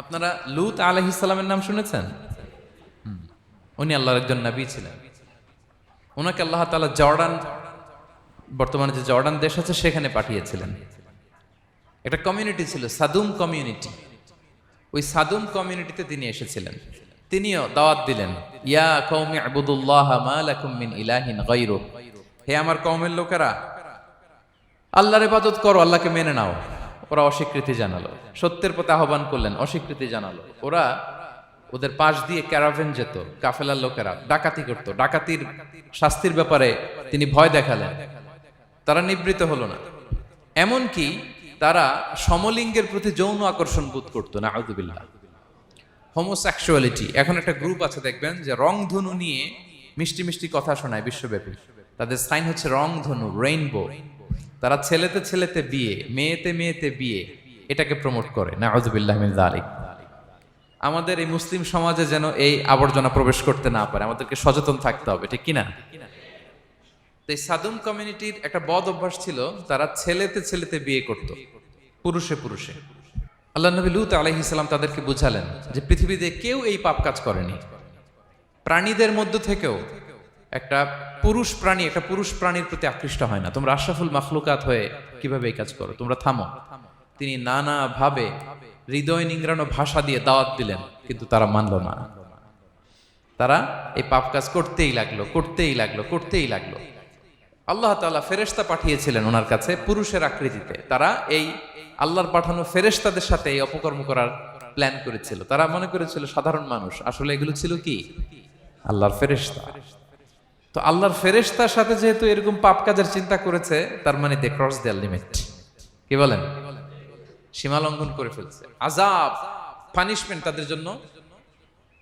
আপনারা লূত আলাইহিস সালামের নাম শুনেছেন? উনি আল্লাহর একজন নবী ছিলেন। ওনাকে আল্লাহ তাআলা জর্ডান, বর্তমানে যে জর্ডান দেশ আছে সেখানে পাঠিয়েছিলেন। একটা কমিউনিটি ছিল সাদুম কমিউনিটি। ওই সাদুম কমিউনিটিতে তিনি এসেছিলেন। তিনিও দাওয়াত দিলেন, ইয়া কওমি ইবুদুল্লাহ মা লাকুম মিন ইলাহিন গায়রু। হে আমার কওমের লোকেরা, আল্লাহর ইবাদত করো, আল্লাহকে মেনে নাও। ওরা অস্বীকৃতি জানালো। সত্যের পথে আহ্বান করলেন, অস্বীকৃতি জানালো। ওরা ওদের পাশ দিয়ে ক্যারাভেন যেত, কাফেলার লোকেরা ডাকাতি করত। ডাকাতির শাস্তির ব্যাপারে তিনি ভয় দেখালেন, তারা নিবৃত্ত হলো না। এমনকি তারা সমলিঙ্গের প্রতি যৌন আকর্ষণ বোধ করতো না, আউযুবিল্লাহ। হোমোসেক্সুয়ালিটি, এখন একটা গ্রুপ আছে দেখবেন যে রংধনু নিয়ে মিষ্টি মিষ্টি কথা শোনায় বিশ্বব্যাপী। তাদের সাইন হচ্ছে রংধনু, রেইনবো। তারা ছেলেতে ছেলেতে বিয়ে, মেয়েতে মেয়েতে বিয়ে, এটাকে প্রমোট করে, নাউযুবিল্লাহি মিন যালিক। আমাদের এই মুসলিম সমাজে যেন এই আবর্জনা প্রবেশ করতে না পারে, আমাদেরকে সচেতন থাকতে হবে, ঠিক কিনা? তো এই সাদুম কমিউনিটির একটা বদ অভ্যাস ছিল, তারা ছেলেতে ছেলেতে বিয়ে করত, পুরুষে পুরুষে। আল্লাহ নবী লূত আলাইহিস সালাম তাদেরকে বুঝালেন যে পৃথিবীতে কেউ এই পাপ কাজ করেনি। প্রাণীদের মধ্য থেকেও একটা পুরুষ প্রাণী একটা পুরুষ প্রাণীর প্রতি আকৃষ্ট হয় না। তোমরা আশরাফুল মাখলুকাত হয়ে কিভাবে এই কাজ করো, তোমরা থামো। তিনি নানা ভাবে হৃদয় নিংড়ানো ভাষা দিয়ে দাওয়াত দিলেন, কিন্তু তারা মানল না। তারা এই পাপ কাজ করতেই লাগলো, করতেই লাগলো, করতেই লাগলো। আল্লাহ তাআলা ফেরেশতা পাঠিয়েছিলেন ওনার কাছে পুরুষের আকৃতিতে। তারা এই আল্লাহর পাঠানো ফেরেশতাদের সাথে এই অপকর্ম করার প্ল্যান করেছিল। তারা মনে করেছিল সাধারণ মানুষ, আসলে এগুলো ছিল কি আল্লাহর ফেরেশতা। তো আল্লাহর ফেরেশতার সাথে যেহেতু এরকম পাপ কাজের চিন্তা করেছে, তার মানে দে ক্রস দেয়ার লিমিট। কি বলেন? সীমা লঙ্ঘন করে ফেলছে। আযাব, পানিশমেন্ট তাদের জন্য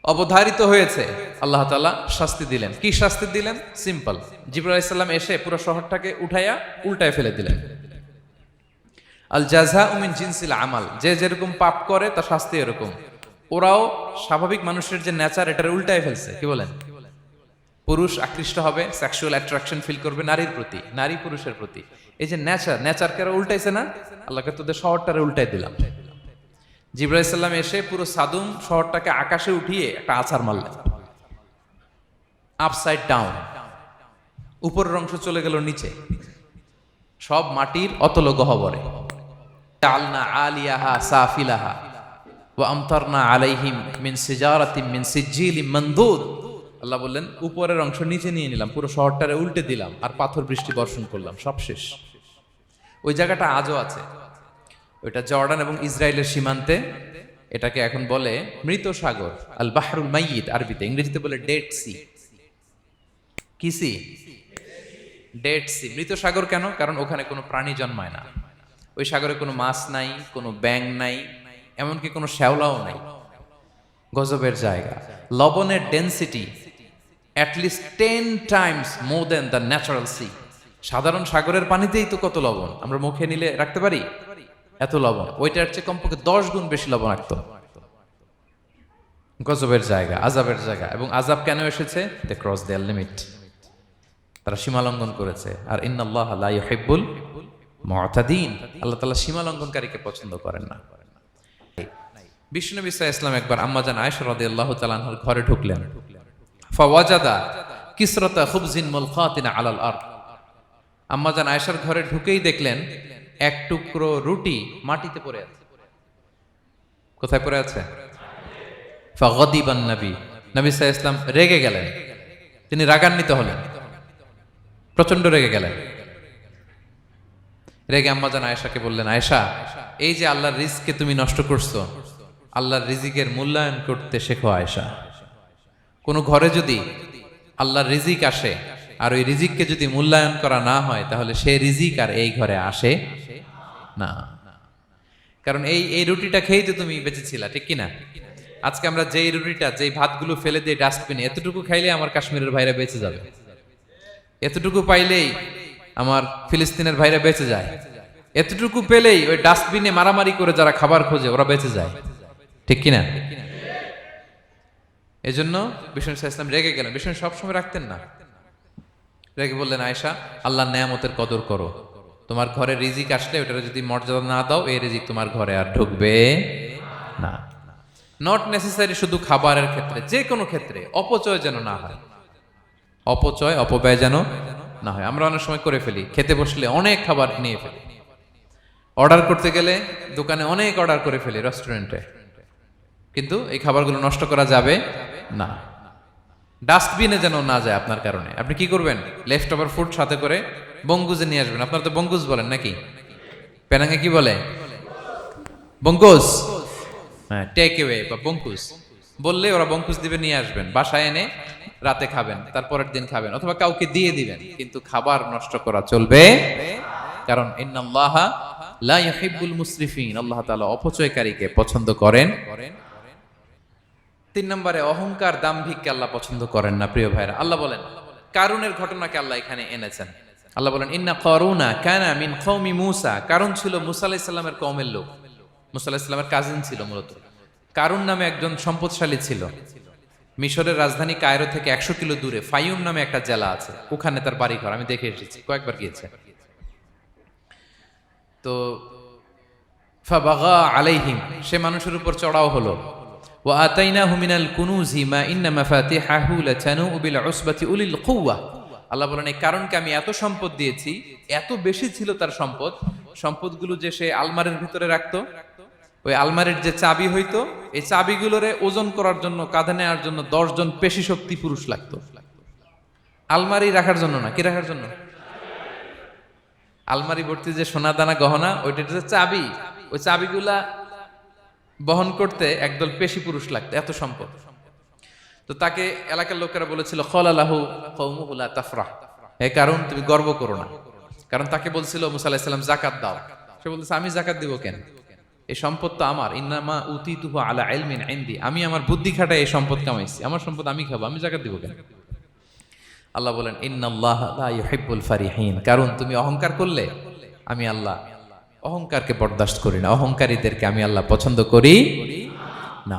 অবধারিত হয়েছে। আল্লাহ তাআলা শাস্তি দিলেন। কি শাস্তি দিলেন? সিম্পল। জিবরাইল আলাইহিস সালাম এসে পুরো শহরটাকে উঠাইয়া উল্টায় ফেলে দিলেন। আল জাযাউ মিন জিনসিল আমাল, যে যেরকম পাপ করে তার শাস্তি এরকম। ওরাও স্বাভাবিক মানুষের যে নেচার, এটার উল্টায় ফেলছে। কি বলেন? পুরুষ আকৃষ্ট হবে, সেক্সুয়াল অ্যাট্রাকশন ফিল করবে নারীর প্রতি, নারী পুরুষের প্রতি। এই যে নেচারকে উল্টাইছে না, আল্লাহকে তোদের শহরটারে উল্টাই দিলাম। জিবরাইল আলাইহিস সালাম এসে পুরো সাদুম শহরটাকে আকাশে উঠিয়ে একটা আছাড় মারলেন, আপসাইড ডাউন। উপরের অংশ চলে গেল নিচে, সব মাটির অতল গহ্বরে। জাআলনা আলিয়াহা সাফিলাহা ওয়া আমতারনা আলাইহিম মিন সিজারাতিন মিন সিজিলিম মানদুদ। আল্লাহ বললেন, উপরের অংশ নিচে নিয়ে নিলাম, পুরো শহরটারে উল্টে দিলাম, আর পাথর বৃষ্টি বর্ষণ করলাম, সব শেষ। ওই জায়গাটা আজও আছে, ওইটা জর্ডান এবং ইসরায়েলের সীমান্তে। এটাকে এখন বলে মৃত সাগর, আল বাহরুল মাইয়িত আরবিতে, ইংরেজিতে বলে ডেড সি। কি সি? Dead sea. মৃত সাগর কেন? কারণ ওখানে কোনো প্রাণী জন্মায় না। ওই সাগরে কোনো মাছ নাই, কোনো ব্যাঙ নাই, এমনকি কোনো শ্যাওলাও নাই। গজবের জায়গা। লবণের density at least 10 times more than the natural sea. সাধারণ সাগরের পানিতেই তো কত লবণ, আমরা মুখে নিলে রাখতে পারি এত লবণ। ওইটার চেয়ে কমপক্ষে 10 গুণ বেশি লবণাক্ত। গজবের জায়গা, আযাবের জায়গা। এবং আযাব কেন এসেছে? দে ক্রস দেয়ার লিমিট, তারা সীমা লঙ্ঘন করেছে। আর ইন্নাল্লাহা লা ইউহিব্বুল মুতাদিন, আল্লাহ তাআলা সীমা লঙ্ঘনকারীকে পছন্দ করেন না। বিশ্বনবী সাল্লাল্লাহু আলাইহি ওয়াসাল্লাম একবার আম্মাজান আয়েশা রাদিয়াল্লাহু তাআলা আনহার ঘরে ঢুকলেন। ফাওয়াজাদা কিসরাতা খুবজিন মুলকাতিন আলাল আরদ। আম্মাজান আয়েশার ঘরে ঢুকেই দেখলেন এক টুকরো রুটি মাটিতে পড়ে আছে। কোথায় পড়ে আছে? ফাগাদিবান নবী, নবী সাল্লাল্লাহু আলাইহি ওয়াসাল্লাম রেগে গেলেন। তিনি রাগান্বিত হলেন, প্রচন্ড রেগে গেলেন। রেগে আম্মাজান আয়েশাকে বললেন, আয়েশা, এই যে আল্লাহর রিজকে তুমি নষ্ট করছো, আল্লাহর রিজিকের মূল্যায়ন করতে শেখো আয়েশা। কোন ঘরে যদি আল্লাহর রিজিক আসে আর ওই রিজিককে যদি মূল্যায়ন করা না হয়, তাহলে সে রিজিক আর এই ঘরে আসে না। কারণ এই রুটিটা খেয়েই তো তুমি বেঁচেছিলা, ঠিক কিনা? আজকে আমরা যেই রুটিটা, যেই ভাতগুলো ফেলে দিয়ে ডাস্টবিনে, এতটুকু খাইলে আমার কাশ্মীরের ভাইরা বেঁচে যাবে, এতটুকু পাইলেই আমার ফিলিস্তিনের ভাইরা বেঁচে যায়, এতটুকু পেলেই ওই ডাস্টবিনে মারামারি করে যারা খাবার খোঁজে ওরা বেঁচে যায়, ঠিক কিনা? এজন্য বিষ্ণু সাল্লাল্লাহু আলাইহি ওয়াসাল্লাম রেগে গেলেন। বিষ্ণু সবসময় রাখতেন না। রেগে বললেন, আয়েশা, আল্লাহর নেয়ামতের কদর করো। তোমার ঘরে রিজিক আসলে ওটার যদি মর্যাদা না দাও, এই রিজিক তোমার ঘরে আর ঢুকবে না। নট নেসেসারি শুধু খাবারের ক্ষেত্রে, যে কোনো ক্ষেত্রে অপচয় যেন না হয়, অপব্যয় যেন না হয়। আমরা অনেক সময় করে ফেলি, খেতে বসলে অনেক খাবার নিয়ে ফেলি, অর্ডার করতে গেলে দোকানে অনেক অর্ডার করে ফেলি রেস্টুরেন্টে, কিন্তু এই খাবারগুলো নষ্ট করা যাবে না। ডাস্টবিনে যেন না যায় আপনার কারণে। আপনি কি করবেন? লেফট ওভার ফুড সাথে করে বঙ্গুজে নিয়ে আসবেন। আপনারা তো বঙ্গুজ বলেন নাকি? পেনাঙ্গে কি বলে? বঙ্কুজ। হ্যাঁ, টেক অ্যাওয়ে বা বঙ্কুজ বললে ওরা বঙ্কুজ দিবে, নিয়ে আসবেন, বাসায় এনে রাতে খাবেন, তারপরের দিন খাবেন, অথবা কাউকে দিয়ে দিবেন, কিন্তু খাবার নষ্ট করা চলবে। কারণ ইন্নাল্লাহা লা ইউহিব্বুল মুসরিফিন, আল্লাহ তাআলা অপচয়কারীকে পছন্দ করেন। 3 নম্বরে অহংকার, দাম্ভিককে আল্লাহ পছন্দ করেন না। প্রিয় ভাইরা, আল্লাহ বলেন কারুনের ঘটনাকে আল্লাহ এখানে এনেছেন। আল্লাহ বলেন ইন্না কারুনা কানা মিন কওমি মূসা, কারুন ছিল মূসা আলাইহিস সালামের কওমের লোক, মূসা আলাইহিস সালামের কাজিন ছিল মূলত। কারুন নামে একজন সম্পদশালী ছিল। মিশরের রাজধানী কায়রো থেকে 100 কিলো দূরে ফাইয়ুম নামে একটা জেলা আছে, ওখানে তার বাড়ি ঘর। আমি দেখে এসেছি, কয়েকবার গিয়েছে। তো ফাবাগা আলাইহিম, সে মানুষের উপর চড়াও হলো। ওয়া আতাইনাহু মিনাল কুনুজি মা ইন্না মাফাতিহাহু লাতানু বিল উসবাতি উলিল কুওয়া। আল্লাহ বলেন এই কারণকে আমি এত সম্পদ দিয়েছি, এত বেশি ছিল তার সম্পদ, সম্পদগুলো যে সে আলমারির ভিতরে রাখতো, ওই আলমারির যে চাবি হইতো, এই চাবিগুলোরে ওজন করার জন্য, কাঁধে নেওয়ার জন্য 10 জন পেশি শক্তি পুরুষ লাগতো। আলমারি রাখার জন্য না, কি রাখার জন্য? আলমারি ভর্তি যে সোনা দানা গহনা, ওইটার যে চাবি, ওই চাবিগুলা বহন করতে একদল পেশি পুরুষ লাগতো, এত সম্পদ। তো তাকে এলাকার লোকেরা বলেছিল খলালাহু কওমুহু লা তাফরাহ, হে কারণ তুমি গর্ব করো না। কারণ তাকে বলছিল মুসা আলাইহিস সালাম যাকাত দাও, সে বলতেছে আমি যাকাত দিব কেন? এই সম্পদ তো আমার, ইন্নামা উতিতুহু আলা ইলমিন ইনদি, আমি আমার বুদ্ধি খাটায় এই সম্পদ কামাইছি, আমার সম্পদ আমি খাবো, আমি যাকাত দিব কেন? আল্লাহ বলেন ইন্নাল্লাহা লা ইউহিব্বুল ফারিহিন, কারণ তুমি অহংকার করলে আমি আল্লাহ অহংকারকে বরদাস্ত করি না, অহংকারীদেরকে আমি আল্লাহ পছন্দ করি না।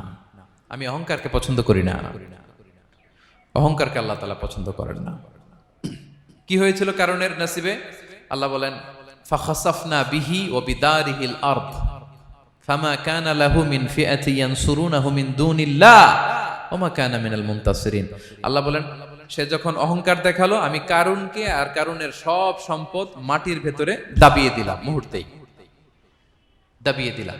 আমি অহংকারকে পছন্দ করি না, অহংকারকে আল্লাহ তাআলা পছন্দ করেন না। কি হয়েছিল কারণের নসিবে? আল্লাহ বলেন ফাখাসাফনা বিহি ওয়া বিদারিহিল আরদ ফামা কানা লাহু মিন ফিআতি ইয়ানসুরুনাহু মিন দুনিল্লাহ ওয়া মা কানা মিনাল মুনতাসিরিন। আল্লাহ বলেন সে যখন অহংকার দেখালো, আমি কারুনকে আর কারুনের সব সম্পদ মাটির ভেতরে দাবিয়ে দিলাম, মুহূর্তেই দাবিয়ে দিলাম।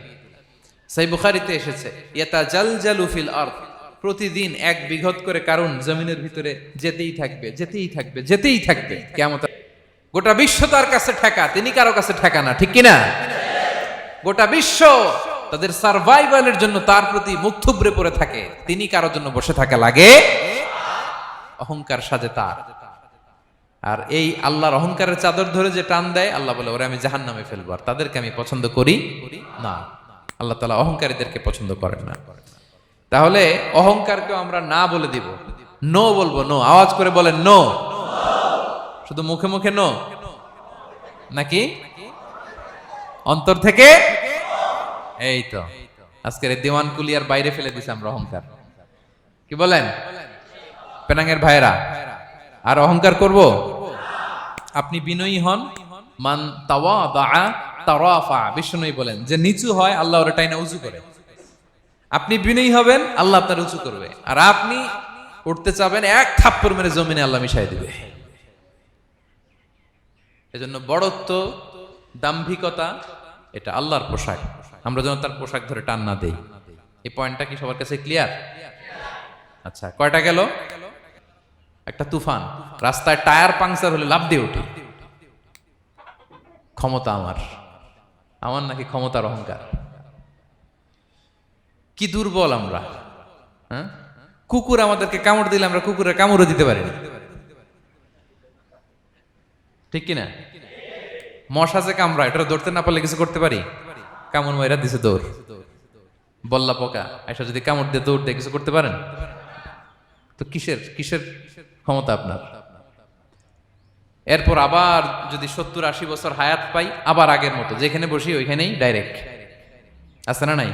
সহিহ বুখারীতে এসেছে ইয়াতাজালজালু ফিল আরদ, প্রতিদিন 1 বিঘত করে কারুন জমিনের ভিতরে যেতেই থাকবে, যেতেই থাকবে, যেতেই থাকবে কিয়ামত। গোটা বিশ্ব তার কাছে ঠেকা, তিনি কারো কাছে ঠেকা না, ঠিক কিনা? গোটা বিশ্ব তাদের সার্ভাইভালের জন্য তার প্রতি মুখ থুবড়ে পড়ে থাকে, তিনি কারোর জন্য বসে থাকা লাগে। অহংকার সাজে তার। আর এই আল্লাহর অহংকারের চাদর ধরে যে টান দেয়, আল্লাহ বলে ওরে আমি জাহান্নামে ফেলবো, আর তাদেরকে আমি পছন্দ করি না। আল্লাহ তাআলা অহংকারীদেরকে পছন্দ করেন না। তাহলে অহংকারকেও আমরা না বলে দিব, নো বলবো, নো। আওয়াজ করে বলেন নো। শুধু মুখে মুখে নো নাকি অন্তর থেকে? এই তো আজকের দিওয়ান কুলিয়ার বাইরে ফেলে দিছি আমরা অহংকার। কি বলেন পেনাঙ্গের ভাইরা? আর অহংকার করব? আপনি বিনয়ী হন। মান তাওয়াদা তারাফা, বিষ্ণু বলেন যে নিচু হয় আল্লাহ ওর টাইনা উঁচু করে। আপনি বিনয়ী হবেন, আল্লাহ আপনার উঁচু করবে। আর আপনি উঠতে চাবেন, 1 থাপ্পড় মেরে জমিনে আল্লাহ মিশাই দিবে। এজন্য বড়ত্ব, দাম্ভিকতা এটা আল্লাহর পোশাক, আমরা যেন তার পোশাক ধরে টান না দেই। এই পয়েন্টটা কি সবার কাছে ক্লিয়ার? আচ্ছা, কয়টা গেল? একটা তুফান, রাস্তায় টায়ার পাংচার হলে লাফ দিয়ে উঠি, ক্ষমতা আমার, আমার নাকি ক্ষমতার অহংকার। কি দুর্বল আমরা! হ্যাঁ, কুকুর আমাদেরকে কামড় দিলে আমরা কুকুরের কামড়ও দিতে পারি না, ঠিক কিনা? মশা যে কামড়ায়, এটা ধরতে না পারলে কিছু করতে পারি? কামড় মাইরা দিছে দৌড়। বল্লা পোকা আয়সা যদি কামড় দিয়ে দৌড় দিয়ে কিছু করতে পারেন? তো কিসের কিসের ক্ষমতা আপনার? এরপর আবার যদি 70-80 বছর হায়াত পাই, আবার আগের মতো যেখানে বসি ওইখানেই ডাইরেক্ট, আছে না নাই?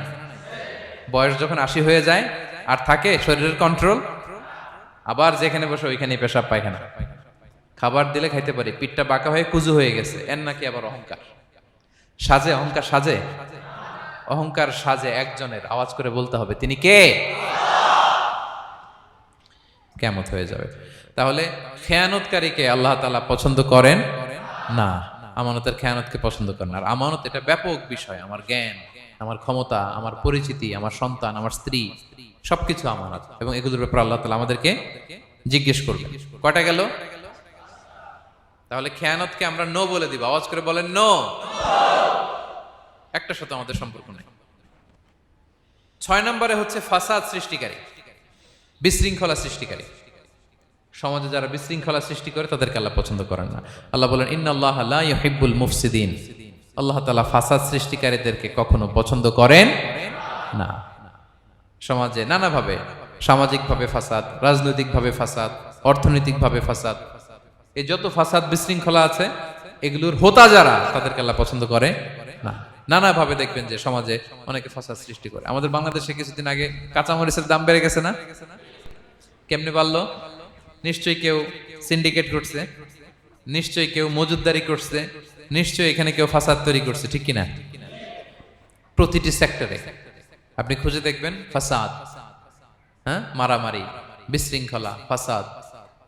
বয়স যখন 80 হয়ে যায় আর থাকে শরীরের কন্ট্রোল, আবার যেখানে বসে ওইখানেই পেশাব পায়খানা। খাবার দিলে খাইতে পারি, পিঠটা বাঁকা হয়ে কুজু হয়ে গেছে, এর নাকি আবার অহংকার। সাজে অহংকার? সাজে? অহংকার সাজে একজনের, আওয়াজ করে বলতে হবে তিনি কে? কিয়ামত হয়ে যাবে। তাহলে খেয়ানতকারীকে আল্লাহ তাআলা পছন্দ করেন না, আমানতের খেয়ানতকে পছন্দ করেন না। আর আমানত এটা ব্যাপক বিষয়, আমার জ্ঞান, আমার ক্ষমতা, আমার পরিচিতি, আমার সন্তান, আমার স্ত্রী, সবকিছু আমানত, এবং এগুলোর ব্যাপারে আল্লাহ তাআলা আমাদেরকে জিজ্ঞেস করবেন। কয়টা গেল? তাহলে খেয়ানতকে আমরা নো বলে দিব, আওয়াজ করে বলেন নো। একটা সাথে আমাদের সম্পর্ক নেই। 6 নম্বরে হচ্ছে ফাসাদ সৃষ্টিকারী, বিশৃঙ্খলা সৃষ্টিকারী। সমাজে যারা বিশৃঙ্খলা সৃষ্টি করে তাদেরকে আল্লাহ পছন্দ করেন না। আল্লাহ বলেন ইন্নাল্লাহা লা ইউহিব্বুল মুফসিদিন, আল্লাহ তাআলা ফাসাদ সৃষ্টিকারীদেরকে কখনো পছন্দ করেন না। সমাজে নানাভাবে, সামাজিকভাবে ফাসাদ, রাজনৈতিকভাবে ফাসাদ, অর্থনৈতিকভাবে ফাসাদ, এই যত ফাসাদ বিশৃঙ্খলা আছে এগুলোর হোতা যারা, তাদেরকে আল্লাহ পছন্দ করে না। নানাভাবে দেখবেন যে সমাজে অনেকে ফাসাদ সৃষ্টি করে। আমাদের বাংলাদেশে কিছুদিন আগে কাঁচামরিচের দাম বেড়ে গেছে না? কেমনে বাড়লো? নিশ্চয়ই কেউ সিন্ডিকেট করছে, নিশ্চয়ই কেউ মজুদদারি করছে, নিশ্চয়ই এখানে কেউ ফাসাদ তৈরি করছে, ঠিক কিনা? প্রতিটি সেক্টরে আপনি খুঁজে দেখবেন ফাসাদ, হ্যাঁ, মারামারি, বিশৃঙ্খলা, ফাসাদ।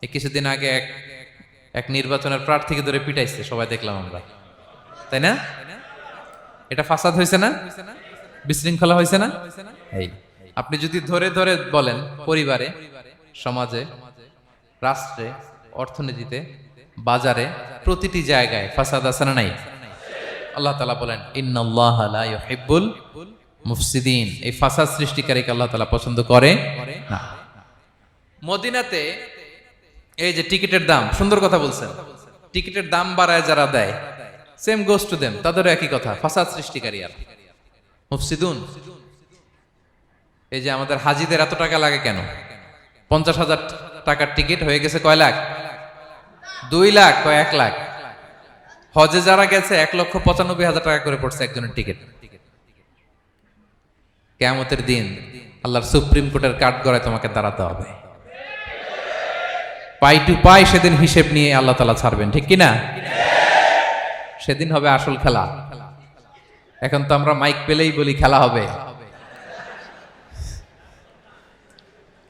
এই কিছুদিন আগে এক নির্বাচনের প্রার্থীকে ধরে পিটাইছে, সবাই দেখলাম আমরা, তাই না? এটা ফাসাদ হয়েছে না? বিশৃঙ্খলা হয়েছে না? এই আপনি যদি ধরে ধরে বলেন, পরিবারে, সমাজে, রাষ্ট্রে, অর্থনীতিতে, বাজারে, প্রতিটি জায়গায় ফাসাদ আছে না নাই? আল্লাহ তাআলা বলেন ইন্নাল্লাহা লা ইউহিব্বুল মুফসিদিন, এই ফাসাদ সৃষ্টিকারীকে আল্লাহ তাআলা পছন্দ করে না। মদিনাতে এই যে টিকিটের দাম, সুন্দর কথা বলছেন, টিকিটের দাম বাড়ায় যারা দেয়, সেম গোস টু দেম, তাদেরও একই কথা, ফাসাদ সৃষ্টিকারী আর মুফসিদুন। এই যে আমাদের হাজিদের এত টাকা লাগে কেন? 50,000 টাকার টিকিট হয়ে গেছে কয় লাখ? 2 লাখ, কয় 1 লাখ? হজে যারা গেছে 1,95,000 টাকা করে পড়ছে একজনের টিকিট। কিয়ামতের দিন আল্লাহর সুপ্রিম কোর্টের কাঠগড়ায় তোমাকে দাঁড়াতে হবে, পাই টু পাই সেদিন হিসেব নিয়ে আল্লাহ তাআলা ছাড়বেন, ঠিক কিনা? সেদিন হবে আসল খেলা। এখন তো আমরা মাইক পেলেই বলি খেলা হবে,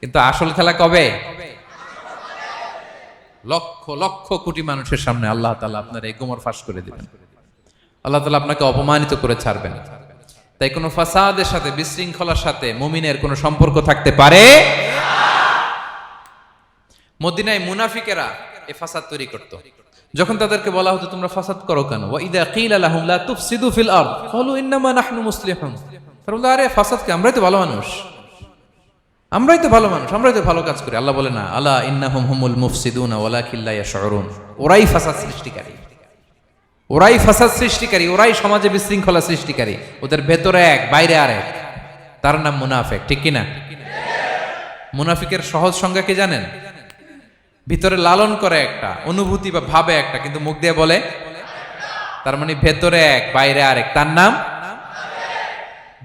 কিন্তু আসল খেলা কবে? লক্ষ লক্ষ কোটি মানুষের সামনে আল্লাহ তাআলা আপনার এই গোমর ফাঁস করে দিবেন, আল্লাহ তাআলা আপনাকে অপমানিত করে ছাড়বেন। তাই কোনো ফাসাদের সাথে, বিশৃঙ্খলার সাথে মুমিনের কোনো সম্পর্ক থাকতে পারে না। মদিনায় মুনাফিকেরা এই ফাসাদ তৈরি করত। যখন তাদেরকে বলা হতো তোমরা ফাসাদ করো কেন, ওয়া ইযা কিলা লাহুম লা তুফসিদু ফিল আরদ ক্বালু ইন্নামা নাহনু মুসলিহুন, তারা বলতো আরে ফাসাদ কি, আমরাই তো ভালো মানুষ, আমরাই তো ভালো মানুষ, আমরাই তো ভালো কাজ করি। আল্লাহ বলে না, আলা ইন্নাহুম হুমুল মুফসিদুনা ওয়ালাকিন লা ইয়াশউরুন, ওরাই ফাসাদ সৃষ্টিকারী, ওরাই ফাসাদ সৃষ্টিকারী, ওরাই সমাজে বিশৃঙ্খলা সৃষ্টিকারী। ওদের ভেতরে এক, বাইরে আরেক, তার নাম মুনাফিক, ঠিক কিনা? মুনাফিকের সহজ সংজ্ঞা কি জানেন? ভিতরে লালন করে একটা, অনুভূতি বা ভাবে একটা, কিন্তু মুখ দিয়ে বলে, তার মানে ভেতরে এক, বাইরে আরেক, তার নাম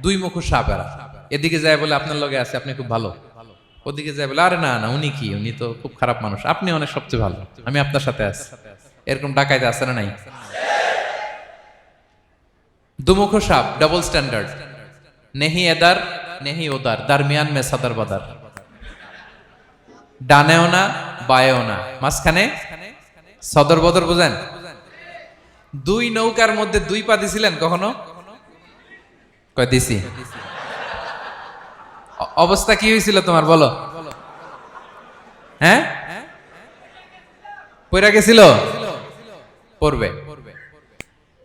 দুই মুখ সাপেরা। এদিকে যায় বলে আপনার লগে আছে, আপনি খুব ভালো, ওদিকে যায় বলে আরে না না, উনি কি, উনি তো খুব খারাপ মানুষ, আপনি অনেক সবচেয়ে ভালো, আমি আপনার সাথে আছি। এরকম ডাকাইতে আছে না নাই? দুমুখ সাপ, ডাবল স্ট্যান্ডার্ড, নেহি এদার নেহি ওদার, দারমিয়ান মে সাদার বাদার, ডানেও না বায়েও না, মাঝখানে সদর বদর, বুঝেন? দুই নৌকার মধ্যে 2 পা দিছিলেন কখনো? কয় দিছি? অবস্থা কি হয়েছিল তোমার বলো? হ্যাঁ, পয়রা গেছিল? পড়বে।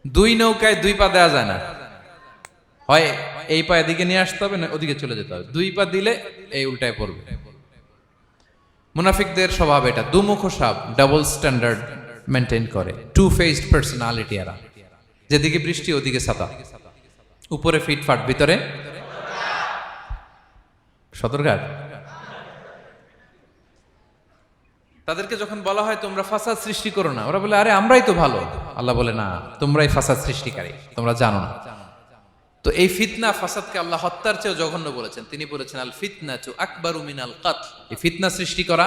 2 নৌকায় 2 পা দেওয়া যায় না, হয় এই পা এদিকে নিয়ে আসতে হবে, না ওদিকে চলে যেতে হবে। 2 পা দিলে এই উল্টায় পড়বে। মুনাফিকদের স্বভাব এটা, দুমুখ সাপ, ডাবল স্ট্যান্ডার্ড মেনটেন করে, টু ফেসড পার্সোনালিটি এরা। যেদিকে বৃষ্টি ওদিকে ছাতা, উপরে ফিটফাট, ভিতরে সদরঘাট। তাদেরকে যখন বলা হয় তোমরা ফাসাদ সৃষ্টি করো না, ওরা বলে আরে আমরাই তো ভালো। আল্লাহ বলে না, তোমরাই ফাসাদ সৃষ্টিকারী, তোমরা জানো না। তো এই ফিতনা, ফাসাদকে আল্লাহ হত্যার চেয়েও জঘন্য বলেছেন। তিনি বলেছেন আল ফিতনাতু আকবারু মিনাল কতল। এই ফিতনা সৃষ্টি করা,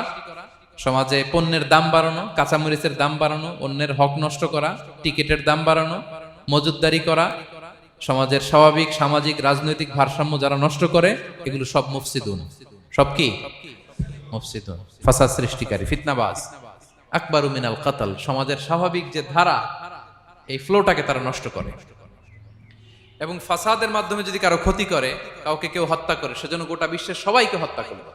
সমাজে পণ্যের দাম বাড়ানো, কাঁচামরিচের দাম বাড়ানো, অন্যের হক নষ্ট করা, টিকিটের দাম বাড়ানো, মজুদদারি করা, সমাজের স্বাভাবিক সামাজিক রাজনৈতিক ভারসাম্য যারা নষ্ট করে এগুলো সব মুফসিদুন। সব কি? মুফসিদুন, ফাসাদ সৃষ্টিকারী, ফিতনাবাজ। আকবারু মিনাল কাতাল, সমাজের স্বাভাবিক যে ধারা এই ফ্লোটাকে তারা নষ্ট করে। এবং ফাসাদের মাধ্যমে যদি কারো ক্ষতি করে, কাউকে কেউ হত্যা করে, সেজন্য গোটা বিশ্বের সবাইকে হত্যা করবে।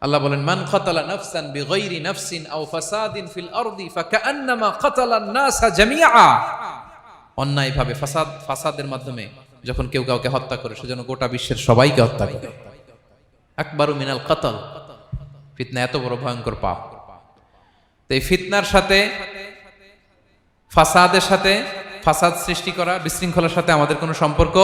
আল্লাহ বলেন, মান কাতালা নাফসান বিগাইরি নাফসিন আও ফাসাদিন ফিল আরদি ফাকান্নামা কাতালান নাসা জামিআ। অন্যায়ভাবে ফাসাদের মাধ্যমে যখন কেউ কাউকে হত্যা করে, সেজন্য গোটা বিশ্বের সবাইকে হত্যা করে। আকবারু মিনাল কাতাল, ফিতনা এত বড় ভয়ঙ্কর পাপ। তো এই ফিতনার সাথে, ফাসাদের সাথে, ফাসাদ সৃষ্টি করা, বিশৃঙ্খলার সাথে আমাদের কোনো সম্পর্ক